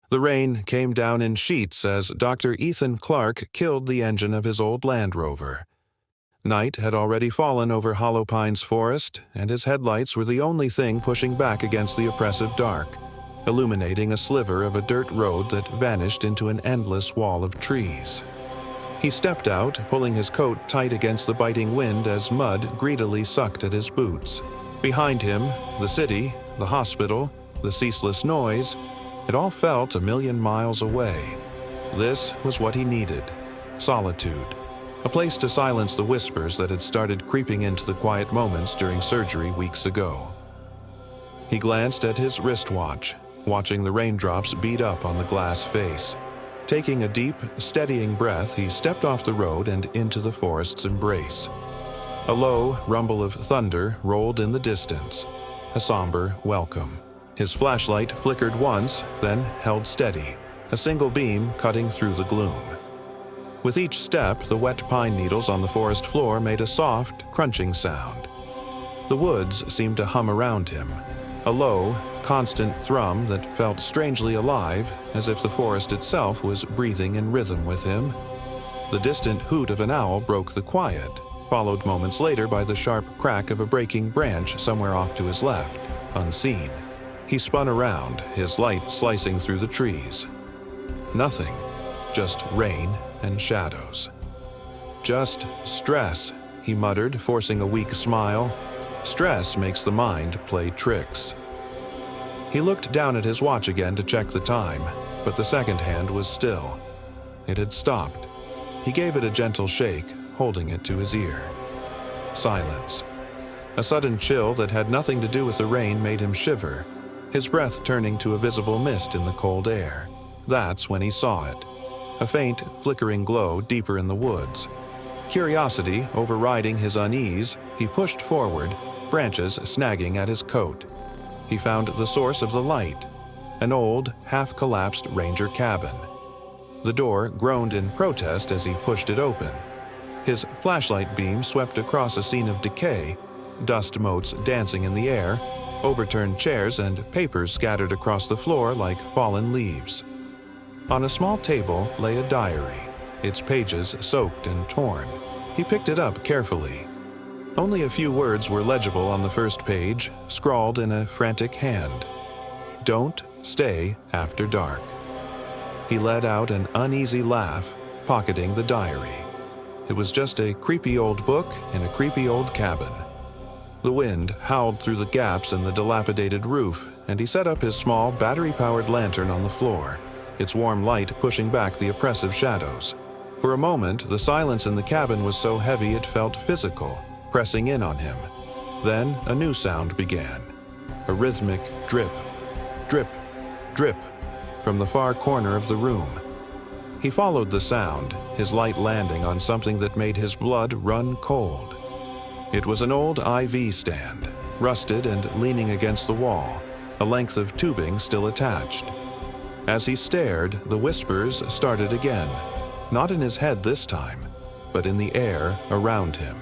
The rain came down in sheets as Dr. Ethan Clark killed the engine of his old Land Rover. Night had already fallen over Hollow Pines Forest, and his headlights were the only thing pushing back against the oppressive dark, illuminating a sliver of a dirt road that vanished into an endless wall of trees. He stepped out, pulling his coat tight against the biting wind as mud greedily sucked at his boots. Behind him, the city, the hospital, the ceaseless noise, it all felt a million miles away. This was what he needed: solitude. A place to silence the whispers that had started creeping into the quiet moments during surgery weeks ago. He glanced at his wristwatch, watching the raindrops beat up on the glass face. Taking a deep, steadying breath, he stepped off the road and into the forest's embrace. A low rumble of thunder rolled in the distance, a somber welcome. His flashlight flickered once, then held steady, a single beam cutting through the gloom. With each step, the wet pine needles on the forest floor made a soft, crunching sound. The woods seemed to hum around him, a low, constant thrum that felt strangely alive, as if the forest itself was breathing in rhythm with him. The distant hoot of an owl broke the quiet, followed moments later by the sharp crack of a breaking branch somewhere off to his left, unseen. He spun around, his light slicing through the trees. Nothing, just rain and shadows. Just stress, he muttered, forcing a weak smile. Stress makes the mind play tricks. He looked down at his watch again to check the time, but the second hand was still. It had stopped. He gave it a gentle shake, holding it to his ear. Silence. A sudden chill that had nothing to do with the rain made him shiver, his breath turning to a visible mist in the cold air. That's when he saw it. A faint, flickering glow deeper in the woods. Curiosity overriding his unease, he pushed forward, branches snagging at his coat. He found the source of the light, an old, half-collapsed ranger cabin. The door groaned in protest as he pushed it open. His flashlight beam swept across a scene of decay, dust motes dancing in the air, overturned chairs and papers scattered across the floor like fallen leaves. On a small table lay a diary, its pages soaked and torn. He picked it up carefully. Only a few words were legible on the first page, scrawled in a frantic hand. "Don't stay after dark." He let out an uneasy laugh, pocketing the diary. It was just a creepy old book in a creepy old cabin. The wind howled through the gaps in the dilapidated roof, and he set up his small battery-powered lantern on the floor, its warm light pushing back the oppressive shadows. For a moment, the silence in the cabin was so heavy it felt physical, pressing in on him. Then a new sound began, a rhythmic drip, drip, drip, from the far corner of the room. He followed the sound, his light landing on something that made his blood run cold. It was an old IV stand, rusted and leaning against the wall, a length of tubing still attached. As he stared, the whispers started again, not in his head this time, but in the air around him.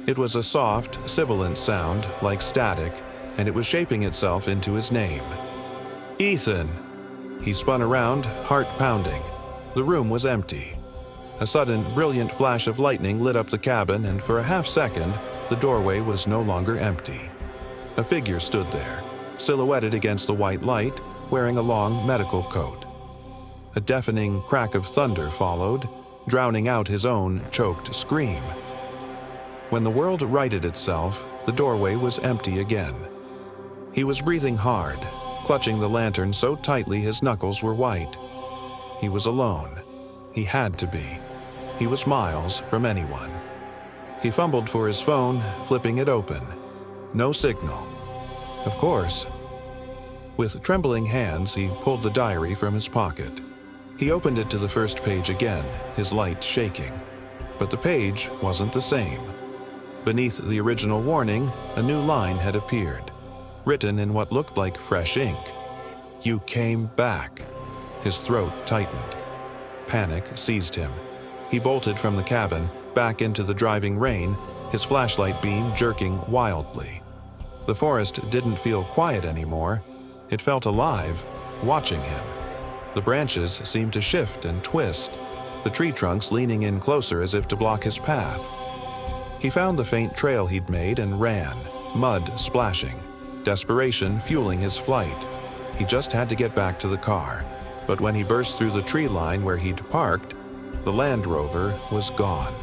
It was a soft, sibilant sound like static, and it was shaping itself into his name. "Ethan!" He spun around, heart pounding. The room was empty. A sudden, brilliant flash of lightning lit up the cabin, and for a half-second, the doorway was no longer empty. A figure stood there, silhouetted against the white light, wearing a long medical coat. A deafening crack of thunder followed, drowning out his own choked scream. When the world righted itself, the doorway was empty again. He was breathing hard, clutching the lantern so tightly his knuckles were white. He was alone. He had to be. He was miles from anyone. He fumbled for his phone, flipping it open. No signal. Of course. With trembling hands, he pulled the diary from his pocket. He opened it to the first page again, his light shaking. But the page wasn't the same. Beneath the original warning, a new line had appeared, written in what looked like fresh ink. "You came back." His throat tightened. Panic seized him. He bolted from the cabin, back into the driving rain, his flashlight beam jerking wildly. The forest didn't feel quiet anymore. It felt alive, watching him. The branches seemed to shift and twist, the tree trunks leaning in closer as if to block his path. He found the faint trail he'd made and ran, mud splashing, desperation fueling his flight. He just had to get back to the car, but when he burst through the tree line where he'd parked, the Land Rover was gone.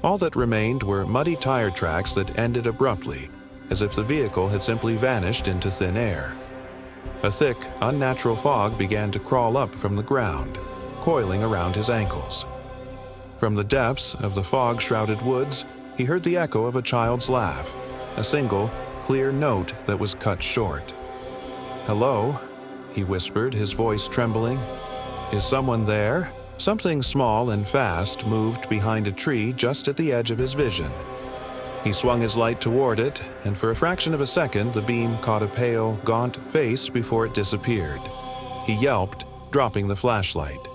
All that remained were muddy tire tracks that ended abruptly, as if the vehicle had simply vanished into thin air. A thick, unnatural fog began to crawl up from the ground, coiling around his ankles. From the depths of the fog-shrouded woods, he heard the echo of a child's laugh, a single, clear note that was cut short. "Hello?" he whispered, his voice trembling. "Is someone there?" Something small and fast moved behind a tree just at the edge of his vision. He swung his light toward it, and for a fraction of a second the beam caught a pale, gaunt face before it disappeared. He yelped, dropping the flashlight.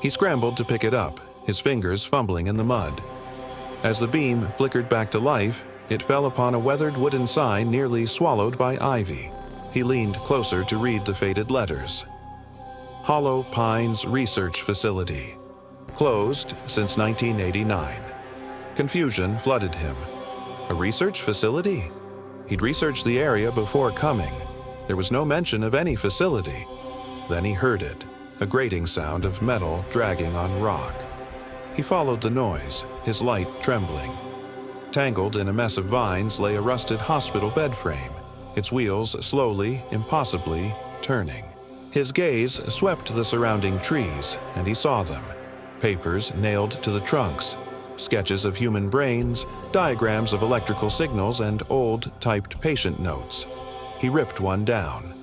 He scrambled to pick it up, his fingers fumbling in the mud. As the beam flickered back to life, it fell upon a weathered wooden sign nearly swallowed by ivy. He leaned closer to read the faded letters. Hollow Pines Research Facility. Closed since 1989. Confusion flooded him. A research facility? He'd researched the area before coming. There was no mention of any facility. Then he heard it, a grating sound of metal dragging on rock. He followed the noise, his light trembling. Tangled in a mess of vines lay a rusted hospital bed frame, its wheels slowly, impossibly turning. His gaze swept the surrounding trees, and he saw them. Papers nailed to the trunks, sketches of human brains, diagrams of electrical signals, and old, typed patient notes. He ripped one down.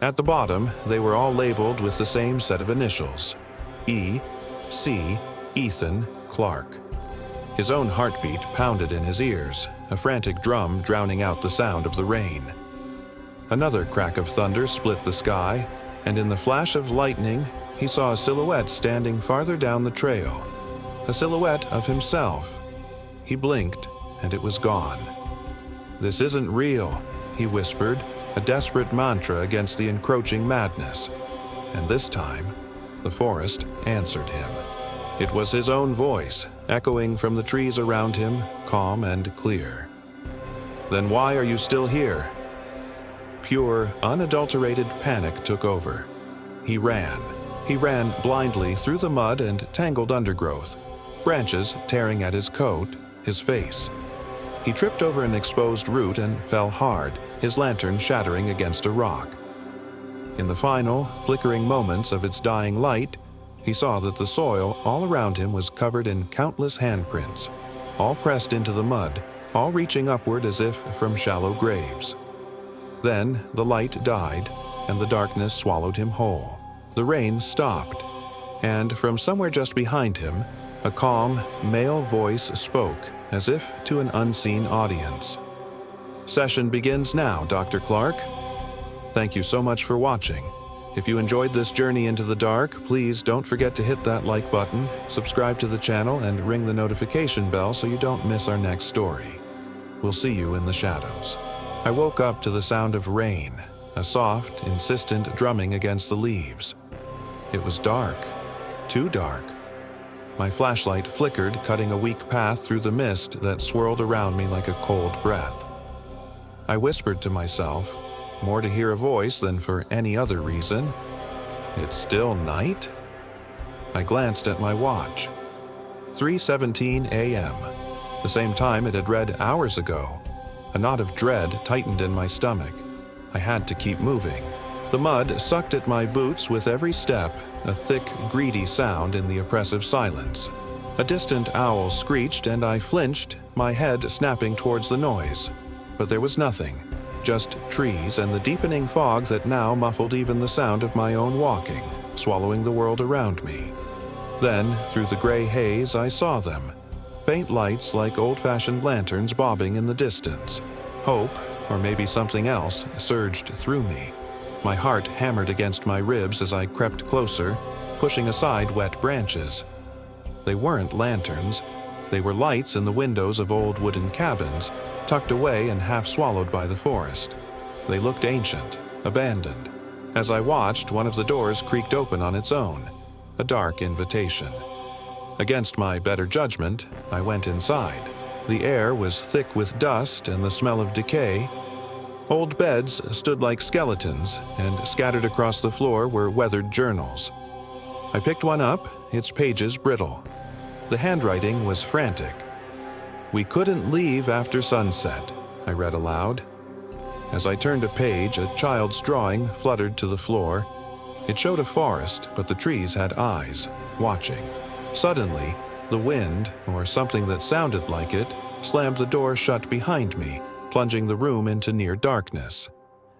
At the bottom, they were all labeled with the same set of initials: E. C. Ethan Clark. His own heartbeat pounded in his ears, a frantic drum drowning out the sound of the rain. Another crack of thunder split the sky, and in the flash of lightning, he saw a silhouette standing farther down the trail. A silhouette of himself. He blinked, and it was gone. "This isn't real," he whispered, a desperate mantra against the encroaching madness. And this time, the forest answered him. It was his own voice, echoing from the trees around him, calm and clear. "Then why are you still here?" Pure, unadulterated panic took over. He ran. He ran blindly through the mud and tangled undergrowth, branches tearing at his coat, his face. He tripped over an exposed root and fell hard, his lantern shattering against a rock. In the final, flickering moments of its dying light, he saw that the soil all around him was covered in countless handprints, all pressed into the mud, all reaching upward as if from shallow graves. Then the light died, and the darkness swallowed him whole. The rain stopped, and from somewhere just behind him, a calm, male voice spoke, as if to an unseen audience. "Session begins now, Dr. Clark. Thank you so much for watching. If you enjoyed this journey into the dark, please don't forget to hit that like button, subscribe to the channel, and ring the notification bell so you don't miss our next story. We'll see you in the shadows." I woke up to the sound of rain, a soft, insistent drumming against the leaves. It was dark, too dark. My flashlight flickered, cutting a weak path through the mist that swirled around me like a cold breath. I whispered to myself, more to hear a voice than for any other reason, "It's still night?" I glanced at my watch. 3:17 a.m., the same time it had read hours ago. A knot of dread tightened in my stomach. I had to keep moving. The mud sucked at my boots with every step, a thick, greedy sound in the oppressive silence. A distant owl screeched and I flinched, my head snapping towards the noise. But there was nothing, just trees and the deepening fog that now muffled even the sound of my own walking, swallowing the world around me. Then, through the gray haze, I saw them. Faint lights like old-fashioned lanterns bobbing in the distance. Hope, or maybe something else, surged through me. My heart hammered against my ribs as I crept closer, pushing aside wet branches. They weren't lanterns. They were lights in the windows of old wooden cabins, tucked away and half swallowed by the forest. They looked ancient, abandoned, As I watched, one of the doors creaked open on its own, a dark invitation. Against my better judgment, I went inside. The air was thick with dust and the smell of decay. Old beds stood like skeletons, and scattered across the floor were weathered journals. I picked one up, its pages brittle. The handwriting was frantic. "We couldn't leave after sunset," I read aloud. As I turned a page, a child's drawing fluttered to the floor. It showed a forest, but the trees had eyes, watching. Suddenly, the wind, or something that sounded like it, slammed the door shut behind me, plunging the room into near darkness.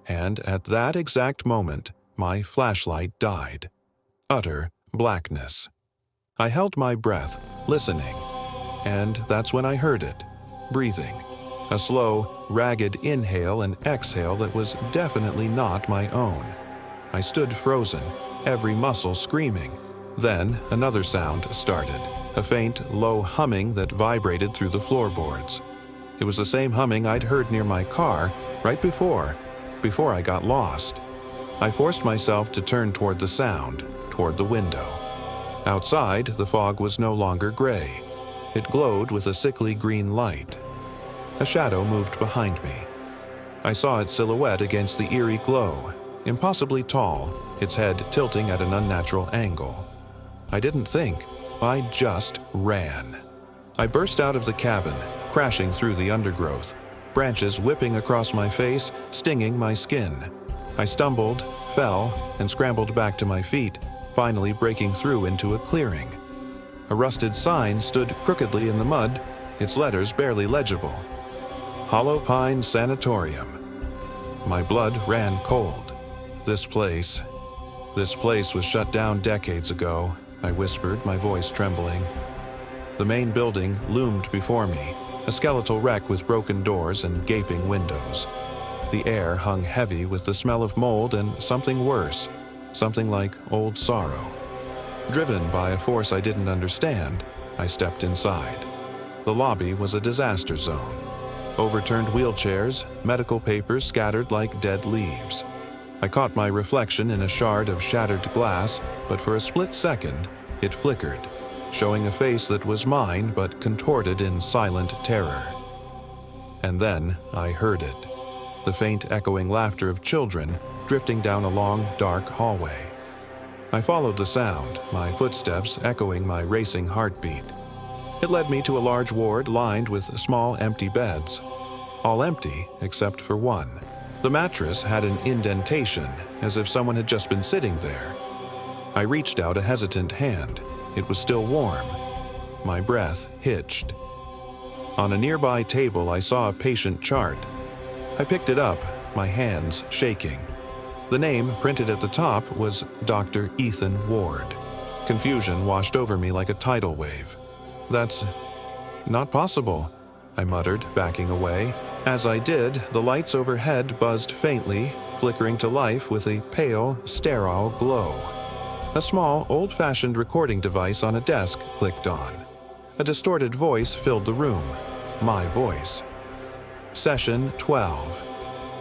And at that exact moment, my flashlight died. Utter blackness. I held my breath, listening, and that's when I heard it, breathing. A slow, ragged inhale and exhale that was definitely not my own. I stood frozen, every muscle screaming. Then another sound started, a faint, low humming that vibrated through the floorboards. It was the same humming I'd heard near my car right before I got lost. I forced myself to turn toward the sound, toward the window. Outside, the fog was no longer gray. It glowed with a sickly green light. A shadow moved behind me. I saw its silhouette against the eerie glow, impossibly tall, its head tilting at an unnatural angle. I didn't think, I just ran. I burst out of the cabin, crashing through the undergrowth, branches whipping across my face, stinging my skin. I stumbled, fell, and scrambled back to my feet, finally breaking through into a clearing. A rusted sign stood crookedly in the mud, its letters barely legible. Hollow Pine Sanatorium. My blood ran cold. This place was shut down decades ago, I whispered, my voice trembling. The main building loomed before me, a skeletal wreck with broken doors and gaping windows. The air hung heavy with the smell of mold and something worse, something like old sorrow. Driven by a force I didn't understand, I stepped inside. The lobby was a disaster zone. Overturned wheelchairs, medical papers scattered like dead leaves. I caught my reflection in a shard of shattered glass, but for a split second, it flickered, showing a face that was mine but contorted in silent terror. And then I heard it, the faint echoing laughter of children drifting down a long, dark hallway. I followed the sound, my footsteps echoing my racing heartbeat. It led me to a large ward lined with small, empty beds. All empty except for one. The mattress had an indentation, as if someone had just been sitting there. I reached out a hesitant hand. It was still warm. My breath hitched. On a nearby table, I saw a patient chart. I picked it up, my hands shaking. The name printed at the top was Dr. Ethan Ward. Confusion washed over me like a tidal wave. "That's not possible," I muttered, backing away. As I did, the lights overhead buzzed faintly, flickering to life with a pale, sterile glow. A small, old-fashioned recording device on a desk clicked on. A distorted voice filled the room. My voice. Session 12.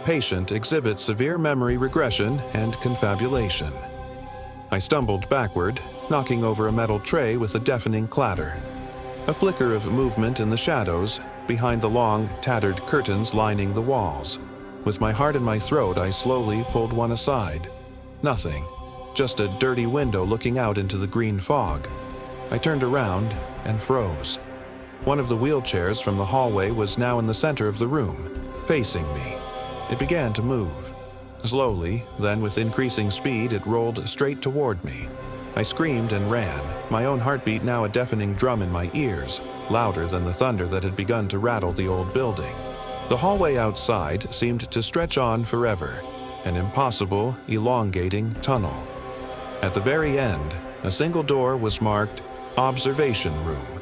Patient exhibits severe memory regression and confabulation. I stumbled backward, knocking over a metal tray with a deafening clatter. A flicker of movement in the shadows, behind the long, tattered curtains lining the walls. With my heart in my throat, I slowly pulled one aside. Nothing. Just a dirty window looking out into the green fog. I turned around and froze. One of the wheelchairs from the hallway was now in the center of the room, facing me. It began to move. Slowly, then with increasing speed, it rolled straight toward me. I screamed and ran, my own heartbeat now a deafening drum in my ears, louder than the thunder that had begun to rattle the old building. The hallway outside seemed to stretch on forever, an impossible, elongating tunnel. At the very end, a single door was marked Observation Room.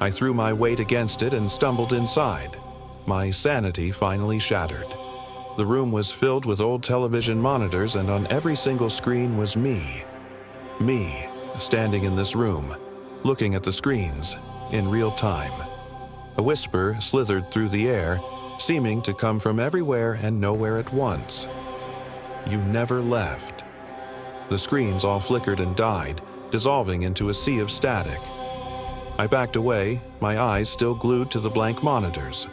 I threw my weight against it and stumbled inside. My sanity finally shattered. The room was filled with old television monitors, and on every single screen was me. Me, standing in this room, looking at the screens, in real time. A whisper slithered through the air, seeming to come from everywhere and nowhere at once. "You never left." The screens all flickered and died, dissolving into a sea of static. I backed away, my eyes still glued to the blank monitors.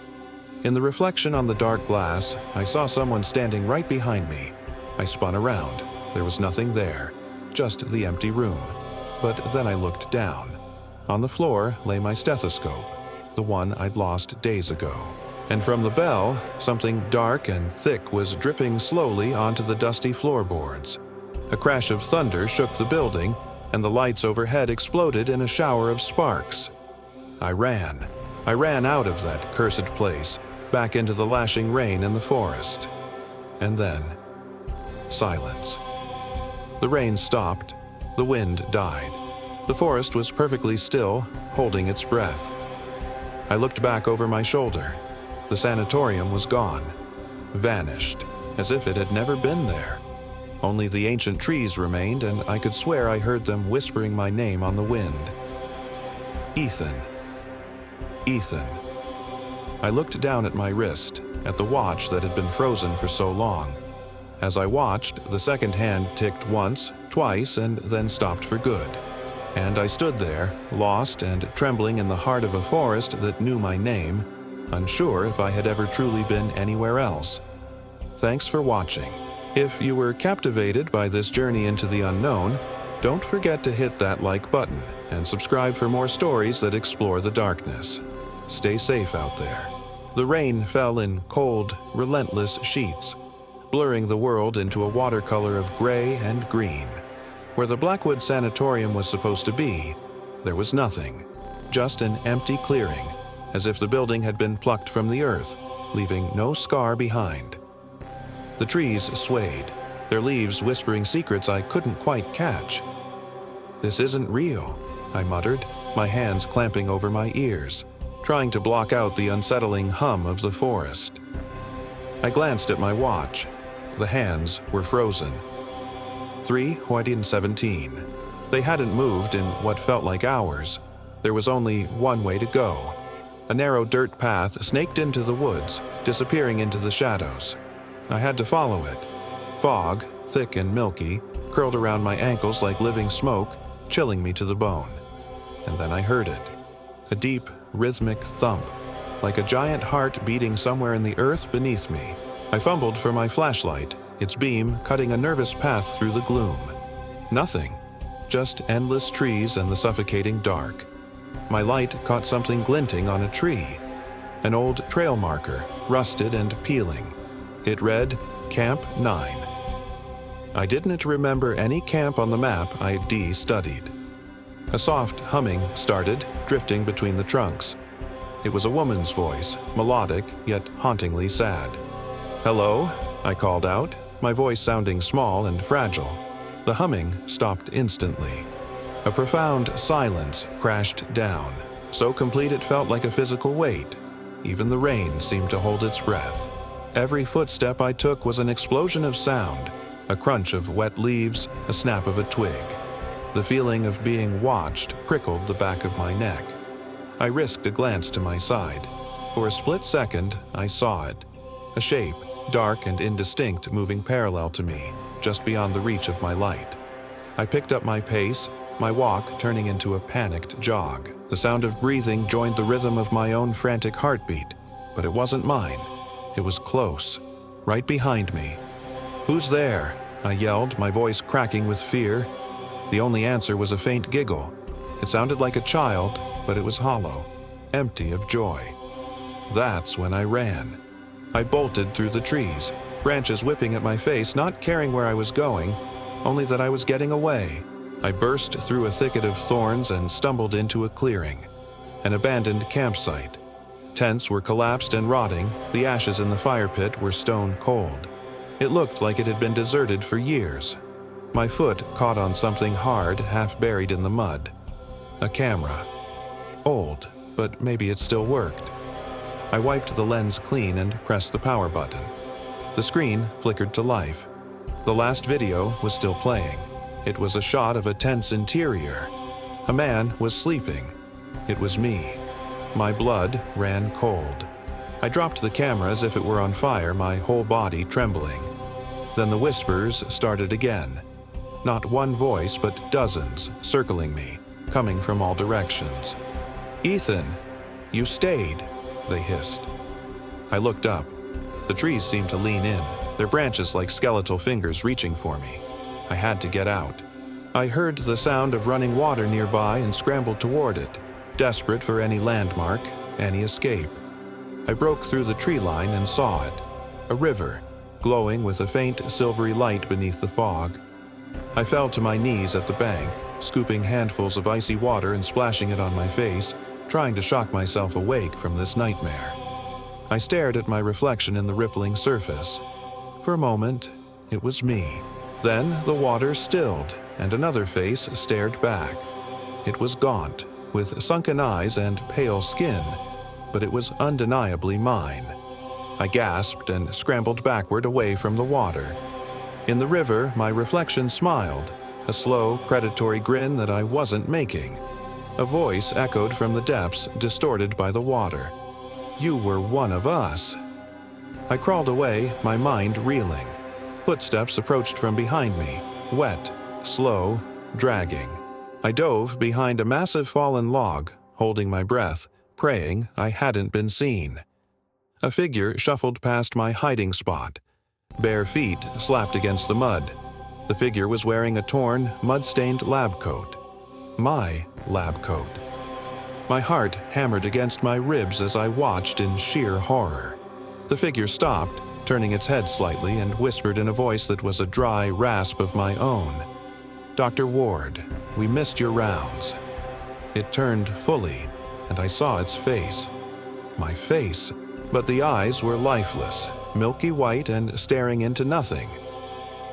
In the reflection on the dark glass, I saw someone standing right behind me. I spun around. There was nothing there, just the empty room. But then I looked down. On the floor lay my stethoscope, the one I'd lost days ago. And from the bell, something dark and thick was dripping slowly onto the dusty floorboards. A crash of thunder shook the building, and the lights overhead exploded in a shower of sparks. I ran. I ran out of that cursed place, back into the lashing rain in the forest. And then, silence. The rain stopped. The wind died. The forest was perfectly still, holding its breath. I looked back over my shoulder. The sanatorium was gone, vanished, as if it had never been there. Only the ancient trees remained, and I could swear I heard them whispering my name on the wind. Ethan. Ethan. I looked down at my wrist, at the watch that had been frozen for so long. As I watched, the second hand ticked once, twice, and then stopped for good. And I stood there, lost and trembling in the heart of a forest that knew my name, unsure if I had ever truly been anywhere else. Thanks for watching. If you were captivated by this journey into the unknown, don't forget to hit that like button and subscribe for more stories that explore the darkness. Stay safe out there. The rain fell in cold, relentless sheets, blurring the world into a watercolor of gray and green. Where the Blackwood Sanatorium was supposed to be, there was nothing, just an empty clearing, as if the building had been plucked from the earth, leaving no scar behind. The trees swayed, their leaves whispering secrets I couldn't quite catch. "This isn't real," I muttered, my hands clamping over my ears, trying to block out the unsettling hum of the forest. I glanced at my watch. The hands were frozen. 3:17. They hadn't moved in what felt like hours. There was only one way to go. A narrow dirt path snaked into the woods, disappearing into the shadows. I had to follow it. Fog, thick and milky, curled around my ankles like living smoke, chilling me to the bone. And then I heard it. A deep, rhythmic thump, like a giant heart beating somewhere in the earth beneath me. I fumbled for my flashlight, its beam cutting a nervous path through the gloom. Nothing, just endless trees and the suffocating dark. My light caught something glinting on a tree, an old trail marker, rusted and peeling. It read, Camp 9. I didn't remember any camp on the map I'd studied. A soft humming started, drifting between the trunks. It was a woman's voice, melodic yet hauntingly sad. "Hello?" I called out, my voice sounding small and fragile. The humming stopped instantly. A profound silence crashed down, so complete it felt like a physical weight. Even the rain seemed to hold its breath. Every footstep I took was an explosion of sound, a crunch of wet leaves, a snap of a twig. The feeling of being watched prickled the back of my neck. I risked a glance to my side. For a split second, I saw it. A shape, dark and indistinct, moving parallel to me, just beyond the reach of my light. I picked up my pace, my walk turning into a panicked jog. The sound of breathing joined the rhythm of my own frantic heartbeat, but it wasn't mine. It was close, right behind me. "Who's there?" I yelled, my voice cracking with fear. The only answer was a faint giggle. It sounded like a child, but it was hollow, empty of joy. That's when I ran. I bolted through the trees, branches whipping at my face, not caring where I was going, only that I was getting away. I burst through a thicket of thorns and stumbled into a clearing, an abandoned campsite. Tents were collapsed and rotting, the ashes in the fire pit were stone cold. It looked like it had been deserted for years. My foot caught on something hard, half buried in the mud. A camera. Old, but maybe it still worked. I wiped the lens clean and pressed the power button. The screen flickered to life. The last video was still playing. It was a shot of a tense interior. A man was sleeping. It was me. My blood ran cold. I dropped the camera as if it were on fire, my whole body trembling. Then the whispers started again. Not one voice, but dozens circling me, coming from all directions. "Ethan, you stayed," they hissed. I looked up. The trees seemed to lean in, their branches like skeletal fingers reaching for me. I had to get out. I heard the sound of running water nearby and scrambled toward it, desperate for any landmark, any escape. I broke through the tree line and saw it. A river, glowing with a faint silvery light beneath the fog. I fell to my knees at the bank, scooping handfuls of icy water and splashing it on my face, trying to shock myself awake from this nightmare. I stared at my reflection in the rippling surface. For a moment, it was me. Then the water stilled, and another face stared back. It was gaunt, with sunken eyes and pale skin, but it was undeniably mine. I gasped and scrambled backward away from the water. In the river, my reflection smiled, a slow, predatory grin that I wasn't making. A voice echoed from the depths, distorted by the water. "You were one of us." I crawled away, my mind reeling. Footsteps approached from behind me, wet, slow, dragging. I dove behind a massive fallen log, holding my breath, praying I hadn't been seen. A figure shuffled past my hiding spot. Bare feet slapped against the mud. The figure was wearing a torn, mud-stained lab coat. My lab coat. My heart hammered against my ribs as I watched in sheer horror. The figure stopped, turning its head slightly, and whispered in a voice that was a dry rasp of my own. "Dr. Ward, we missed your rounds." It turned fully, and I saw its face. My face, but the eyes were lifeless, milky white and staring into nothing.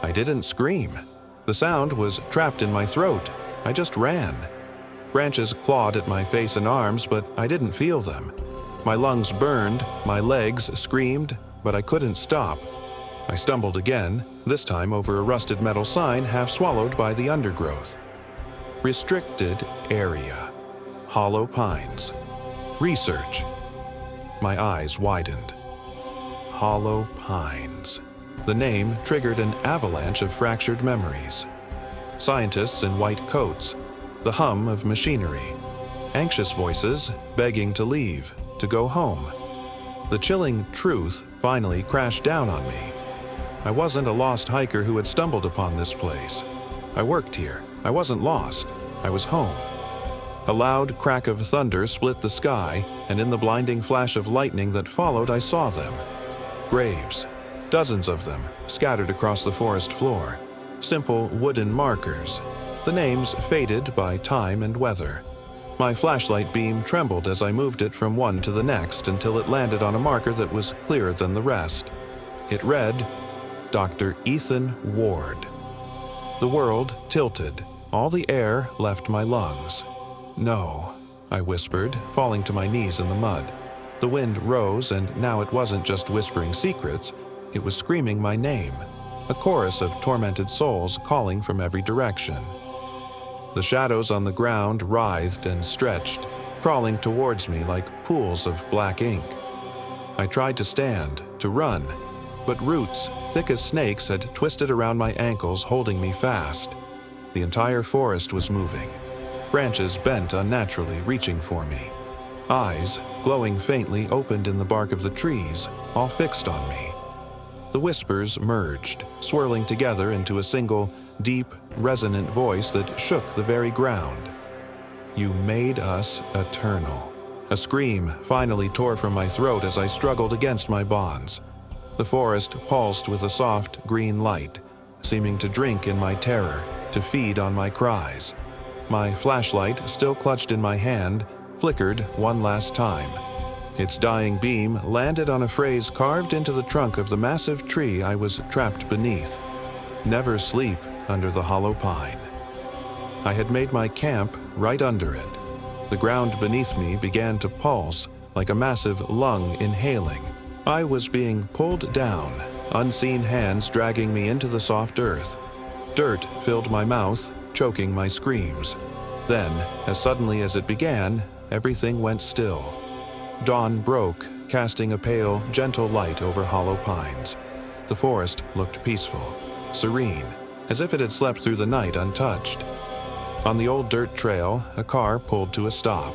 I didn't scream. The sound was trapped in my throat. I just ran. Branches clawed at my face and arms, but I didn't feel them. My lungs burned, my legs screamed, but I couldn't stop. I stumbled again, this time over a rusted metal sign half swallowed by the undergrowth. Restricted area. Hollow Pines. Research. My eyes widened. Hollow Pines. The name triggered an avalanche of fractured memories. Scientists in white coats, the hum of machinery, anxious voices begging to leave, to go home. The chilling truth finally crashed down on me. I wasn't a lost hiker who had stumbled upon this place. I worked here. I wasn't lost. I was home. A loud crack of thunder split the sky, and in the blinding flash of lightning that followed, I saw them. Graves. Dozens of them, scattered across the forest floor. Simple wooden markers. The names faded by time and weather. My flashlight beam trembled as I moved it from one to the next until it landed on a marker that was clearer than the rest. It read, Dr. Ethan Ward. The world tilted. All the air left my lungs. "No," I whispered, falling to my knees in the mud. The wind rose, and now it wasn't just whispering secrets, it was screaming my name, a chorus of tormented souls calling from every direction. The shadows on the ground writhed and stretched, crawling towards me like pools of black ink. I tried to stand, to run, but roots, thick as snakes, had twisted around my ankles, holding me fast. The entire forest was moving. Branches bent unnaturally, reaching for me. Eyes, glowing faintly, opened in the bark of the trees, all fixed on me. The whispers merged, swirling together into a single, deep, resonant voice that shook the very ground. "You made us eternal." A scream finally tore from my throat as I struggled against my bonds. The forest pulsed with a soft, green light, seeming to drink in my terror, to feed on my cries. My flashlight, still clutched in my hand, flickered one last time. Its dying beam landed on a phrase carved into the trunk of the massive tree I was trapped beneath. "Never sleep under the hollow pine." I had made my camp right under it. The ground beneath me began to pulse like a massive lung inhaling. I was being pulled down, unseen hands dragging me into the soft earth. Dirt filled my mouth, choking my screams. Then, as suddenly as it began, everything went still. Dawn broke, casting a pale, gentle light over Hollow Pines. The forest looked peaceful, serene, as if it had slept through the night untouched. On the old dirt trail, a car pulled to a stop.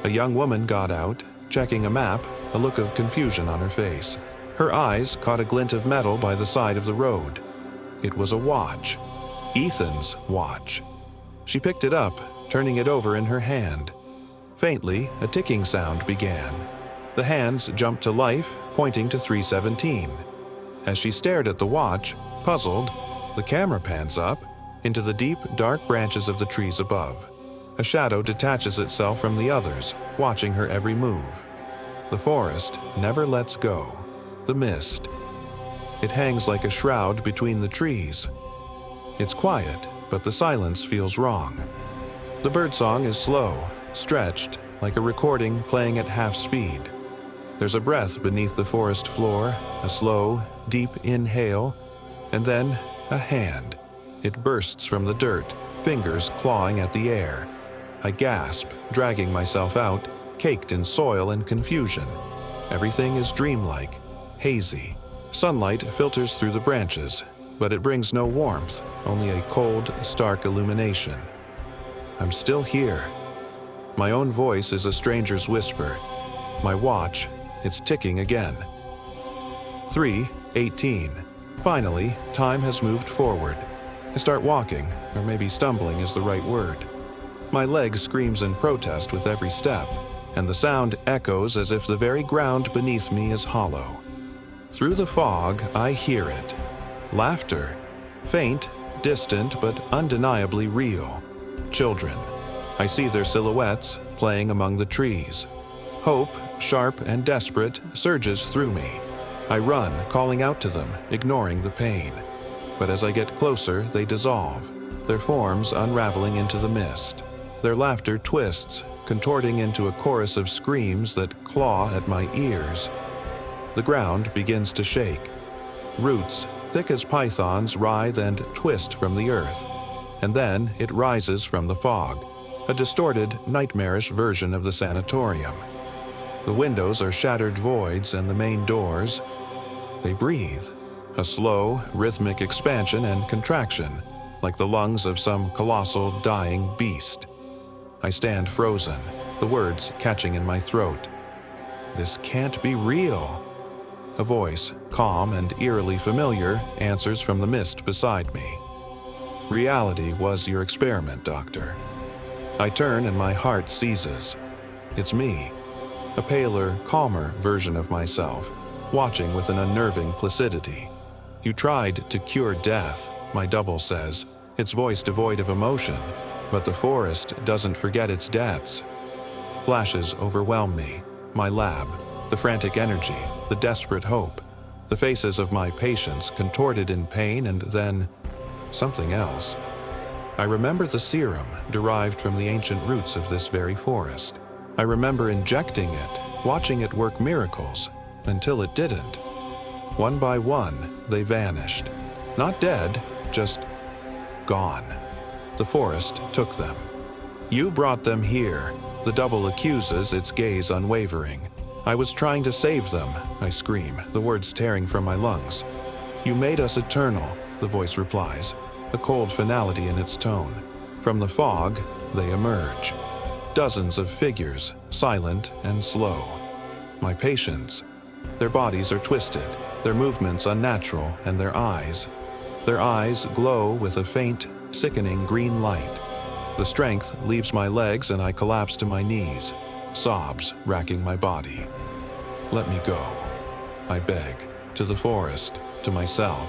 A young woman got out, checking a map, a look of confusion on her face. Her eyes caught a glint of metal by the side of the road. It was a watch. Ethan's watch. She picked it up, turning it over in her hand. Faintly, a ticking sound began. The hands jumped to life, pointing to 3:17. As she stared at the watch, puzzled, the camera pans up into the deep, dark branches of the trees above. A shadow detaches itself from the others, watching her every move. The forest never lets go. The mist. It hangs like a shroud between the trees. It's quiet, but the silence feels wrong. The birdsong is slow, stretched, like a recording playing at half speed. There's a breath beneath the forest floor, a slow, deep inhale, and then a hand. It bursts from the dirt, fingers clawing at the air. I gasp, dragging myself out, caked in soil and confusion. Everything is dreamlike, hazy. Sunlight filters through the branches, but it brings no warmth, only a cold, stark illumination. I'm still here. My own voice is a stranger's whisper. My watch, it's ticking again. 3:18. Finally, time has moved forward. I start walking, or maybe stumbling is the right word. My leg screams in protest with every step, and the sound echoes as if the very ground beneath me is hollow. Through the fog, I hear it. Laughter. Faint, distant, but undeniably real. Children. I see their silhouettes playing among the trees. Hope, sharp and desperate, surges through me. I run, calling out to them, ignoring the pain. But as I get closer, they dissolve, their forms unraveling into the mist. Their laughter twists, contorting into a chorus of screams that claw at my ears. The ground begins to shake. Roots, thick as pythons, writhe and twist from the earth. And then it rises from the fog, a distorted, nightmarish version of the sanatorium. The windows are shattered voids, and the main doors, they breathe. A slow, rhythmic expansion and contraction, like the lungs of some colossal, dying beast. I stand frozen, the words catching in my throat. This can't be real. A voice, calm and eerily familiar, answers from the mist beside me. Reality was your experiment, Doctor. I turn and my heart seizes. It's me, a paler, calmer version of myself, watching with an unnerving placidity. You tried to cure death, my double says, its voice devoid of emotion, but the forest doesn't forget its debts. Flashes overwhelm me, my lab, the frantic energy, the desperate hope, the faces of my patients contorted in pain, and then something else. I remember the serum derived from the ancient roots of this very forest. I remember injecting it, watching it work miracles, until it didn't. One by one, they vanished. Not dead, just gone. The forest took them. You brought them here, the double accuses, its gaze unwavering. I was trying to save them, I scream, the words tearing from my lungs. You made us eternal, the voice replies, a cold finality in its tone. From the fog, they emerge. Dozens of figures, silent and slow. My patients. Their bodies are twisted, their movements unnatural, and their eyes glow with a faint, sickening green light. The strength leaves my legs and I collapse to my knees, sobs racking my body. Let me go, I beg, to the forest, to myself,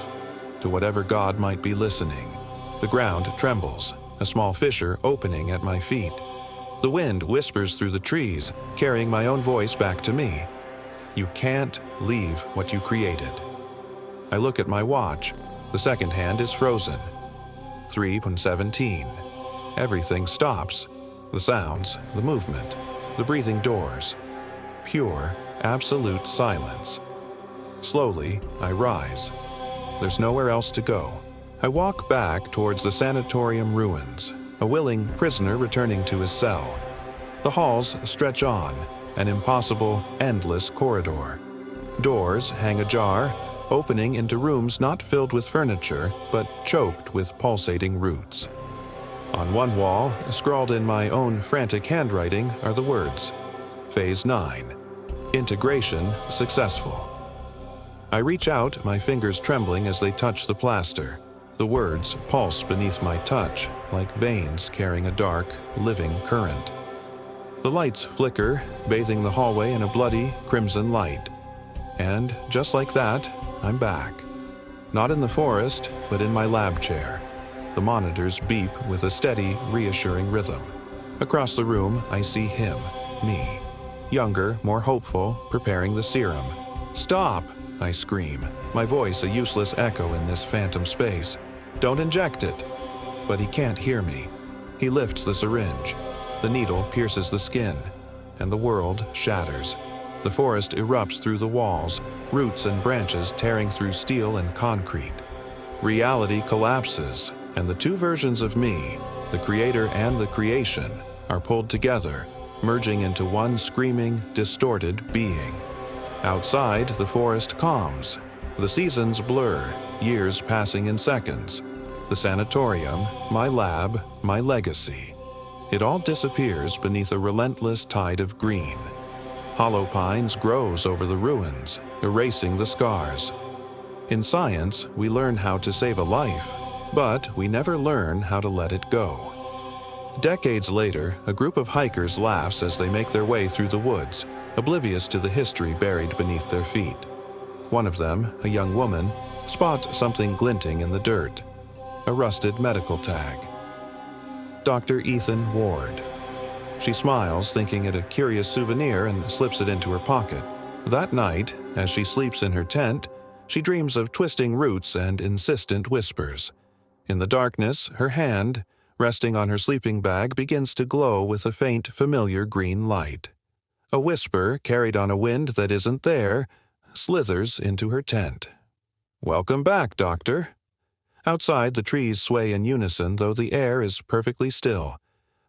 to whatever God might be listening. The ground trembles, a small fissure opening at my feet. The wind whispers through the trees, carrying my own voice back to me. You can't leave what you created. I look at my watch. The second hand is frozen. 3:17. Everything stops. The sounds, the movement, the breathing doors. Pure, absolute silence. Slowly, I rise. There's nowhere else to go. I walk back towards the sanatorium ruins, a willing prisoner returning to his cell. The halls stretch on, an impossible, endless corridor. Doors hang ajar, opening into rooms not filled with furniture, but choked with pulsating roots. On one wall, scrawled in my own frantic handwriting, are the words, Phase 9. Integration successful. I reach out, my fingers trembling as they touch the plaster. The words pulse beneath my touch, like veins carrying a dark, living current. The lights flicker, bathing the hallway in a bloody, crimson light. And just like that, I'm back. Not in the forest, but in my lab chair. The monitors beep with a steady, reassuring rhythm. Across the room, I see him, me. Younger, more hopeful, preparing the serum. "Stop!" I scream, my voice a useless echo in this phantom space. "Don't inject it!" But he can't hear me. He lifts the syringe. The needle pierces the skin, and the world shatters. The forest erupts through the walls, roots and branches tearing through steel and concrete. Reality collapses, and the two versions of me, the creator and the creation, are pulled together, merging into one screaming, distorted being. Outside, the forest calms. The seasons blur, years passing in seconds. The sanatorium, my lab, my legacy. It all disappears beneath a relentless tide of green. Hollow pines grows over the ruins, erasing the scars. In science, we learn how to save a life, but we never learn how to let it go. Decades later, a group of hikers laughs as they make their way through the woods, oblivious to the history buried beneath their feet. One of them, a young woman, spots something glinting in the dirt. A rusted medical tag. Dr. Ethan Ward. She smiles, thinking it a curious souvenir, and slips it into her pocket. That night, as she sleeps in her tent, she dreams of twisting roots and insistent whispers. In the darkness, her hand, resting on her sleeping bag, begins to glow with a faint, familiar green light. A whisper, carried on a wind that isn't there, slithers into her tent. "Welcome back, Doctor." Outside, the trees sway in unison, though the air is perfectly still.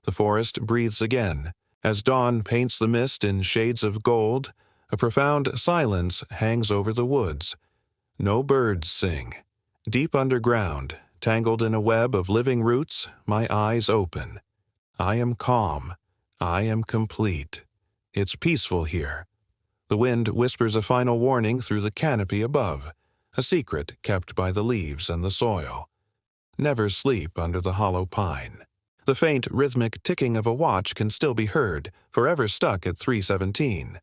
The forest breathes again. As dawn paints the mist in shades of gold, a profound silence hangs over the woods. No birds sing. Deep underground, tangled in a web of living roots, my eyes open. I am calm. I am complete. It's peaceful here. The wind whispers a final warning through the canopy above, a secret kept by the leaves and the soil. Never sleep under the hollow pine. The faint, rhythmic ticking of a watch can still be heard, forever stuck at 3:17.